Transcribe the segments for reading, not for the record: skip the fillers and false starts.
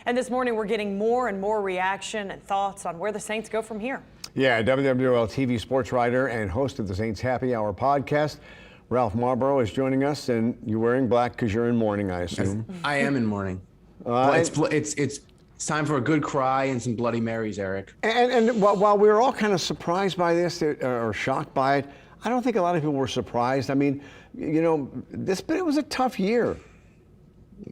And this morning, we're getting more and more reaction and thoughts on where the Saints go from here. Yeah, WWL TV sports writer and host of the Saints Happy Hour podcast, Ralph Malbrough, is joining us. And you're wearing black because you're in mourning, I assume. Yes, I am in mourning. Well, it's time for a good cry and some Bloody Marys, Eric. And while we were all kind of surprised by this or shocked by it, I don't think a lot of people were surprised. I mean, you know, it was a tough year.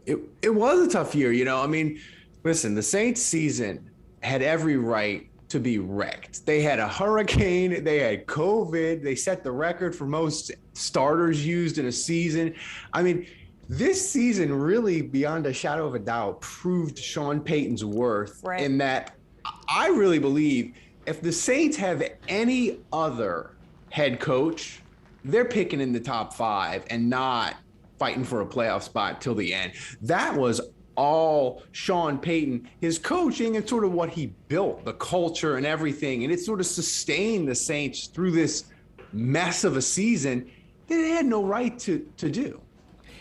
It was a tough year, you know. I mean, listen, the Saints season had every right to be wrecked. They had a hurricane, they had COVID, they set the record for most starters used in a season. I mean, this season really, beyond a shadow of a doubt, proved Sean Payton's worth in that I really believe if the Saints have any other head coach, they're picking in the top 5 and not fighting for a playoff spot till the end. That was all Sean Payton, his coaching and sort of what he built, the culture and everything. And it sort of sustained the Saints through this mess of a season that they had no right to do.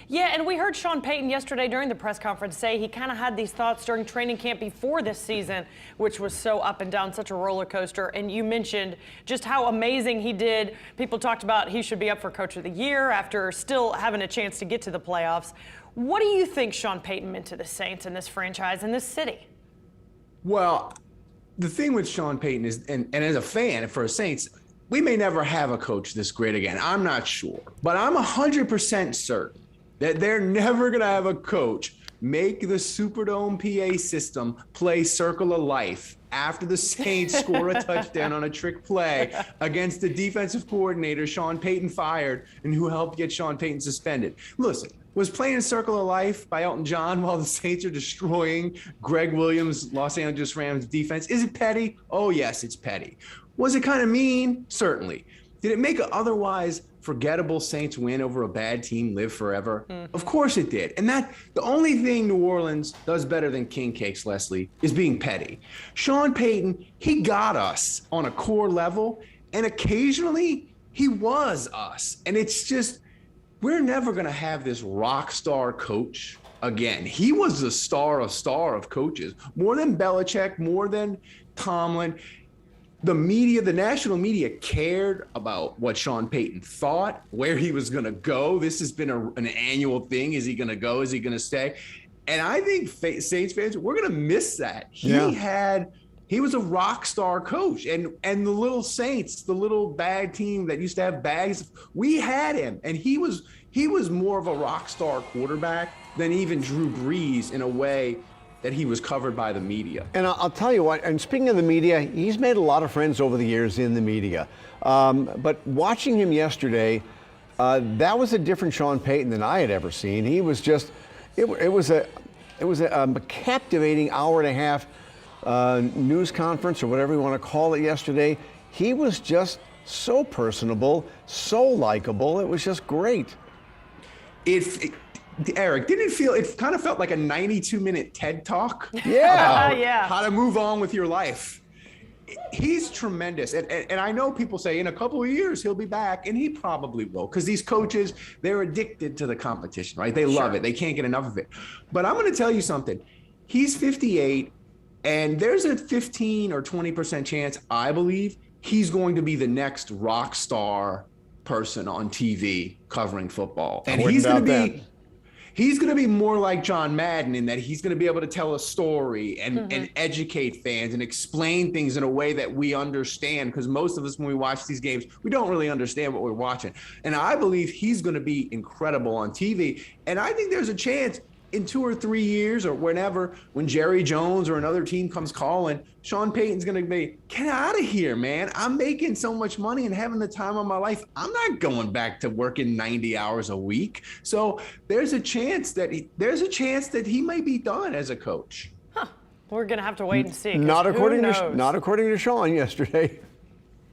Yeah, and we heard Sean Payton yesterday during the press conference say he kind of had these thoughts during training camp before this season, which was so up and down, such a roller coaster. And you mentioned just how amazing he did. People talked about he should be up for Coach of the Year after still having a chance to get to the playoffs. What do you think Sean Payton meant to the Saints and this franchise and this city? Well, the thing with Sean Payton is, and as a fan for the Saints, we may never have a coach this great again. I'm not sure, but I'm 100% certain that they're never going to have a coach make the Superdome PA system play Circle of Life after the Saints score a touchdown on a trick play against the defensive coordinator Sean Payton fired and who helped get Sean Payton suspended. Listen, was playing Circle of Life by Elton John while the Saints are destroying Greg Williams' Los Angeles Rams defense, is it petty? Oh, yes, it's petty. Was it kind of mean? Certainly. Did it make an otherwise forgettable Saints win over a bad team live forever? Of course it did. And that the only thing New Orleans does better than king cakes, Leslie, is being petty. Sean Payton, he got us on a core level, and occasionally he was us. And it's just, we're never going to have this rock star coach again. He was the star of coaches, more than Belichick, more than Tomlin. The media, the national media cared about what Sean Payton thought, where he was going to go. This has been an annual thing. Is he going to go? Is he going to stay? And I think Saints fans, we're going to miss that. He was a rock star coach, and the little Saints, the little bad team that used to have bags, we had him, and he was more of a rock star quarterback than even Drew Brees in a way that he was covered by the media. And I'll tell you what, and speaking of the media, he's made a lot of friends over the years in the media. But watching him yesterday, that was a different Sean Payton than I had ever seen. He was just, it was a captivating hour and a half news conference or whatever you want to call it yesterday. He was just so personable, so likable. It was just great. Eric, it kind of felt like a 92-minute TED Talk? Yeah. About how to move on with your life. He's tremendous. And I know people say in a couple of years he'll be back, and he probably will, because these coaches, they're addicted to the competition, right? They love it. They can't get enough of it. But I'm going to tell you something. He's 58, and there's a 15 or 20% chance, I believe, he's going to be the next rock star person on TV covering football. And he's going to be more like John Madden in that he's going to be able to tell a story and educate fans and explain things in a way that we understand, because most of us, when we watch these games, we don't really understand what we're watching. And I believe he's going to be incredible on TV. And I think there's a chance in 2 or 3 years or whenever, when Jerry Jones or another team comes calling, Sean Payton's going to be, get out of here, man. I'm making so much money and having the time of my life. I'm not going back to working 90 hours a week. So there's a chance that he might be done as a coach. Huh. We're going to have to wait and see. Not according to Sean yesterday.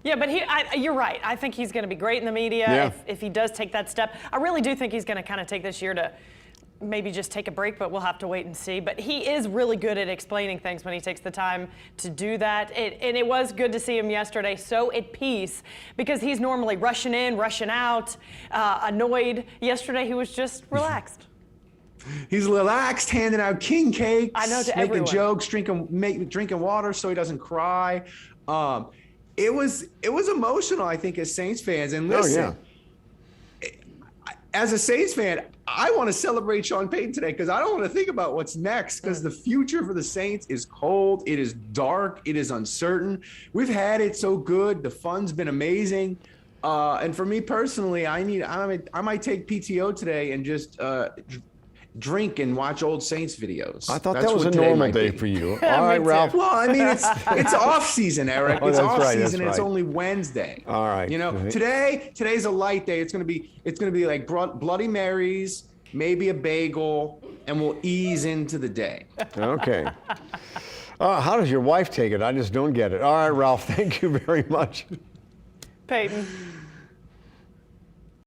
Yeah, but you're right. I think he's going to be great in the media if he does take that step. I really do think he's going to kind of take this year to maybe just take a break, but we'll have to wait and see. But he is really good at explaining things when he takes the time to do that. And it was good to see him yesterday so at peace, because he's normally rushing in, rushing out, annoyed. Yesterday he was just relaxed. He's relaxed, handing out king cakes. I know, to making everyone. jokes, drinking water so he doesn't cry. It was emotional, I think, as Saints fans. And listen, as a Saints fan, I want to celebrate Sean Payton today because I don't want to think about what's next because the future for the Saints is cold. It is dark. It is uncertain. We've had it so good. The fun's been amazing. And for me personally, I might take PTO today and just drink and watch old Saints videos. I thought That's that was what a today normal might day be. for you. Me All right, too. Ralph. Well, I mean, it's off season, Eric. Oh, It's that's off right, that's season. And it's right. only Wednesday. All right. You know, today's a light day. It's gonna be like Bloody Marys, maybe a bagel, and we'll ease into the day. Okay. How does your wife take it? I just don't get it. All right, Ralph, thank you very much. Peyton.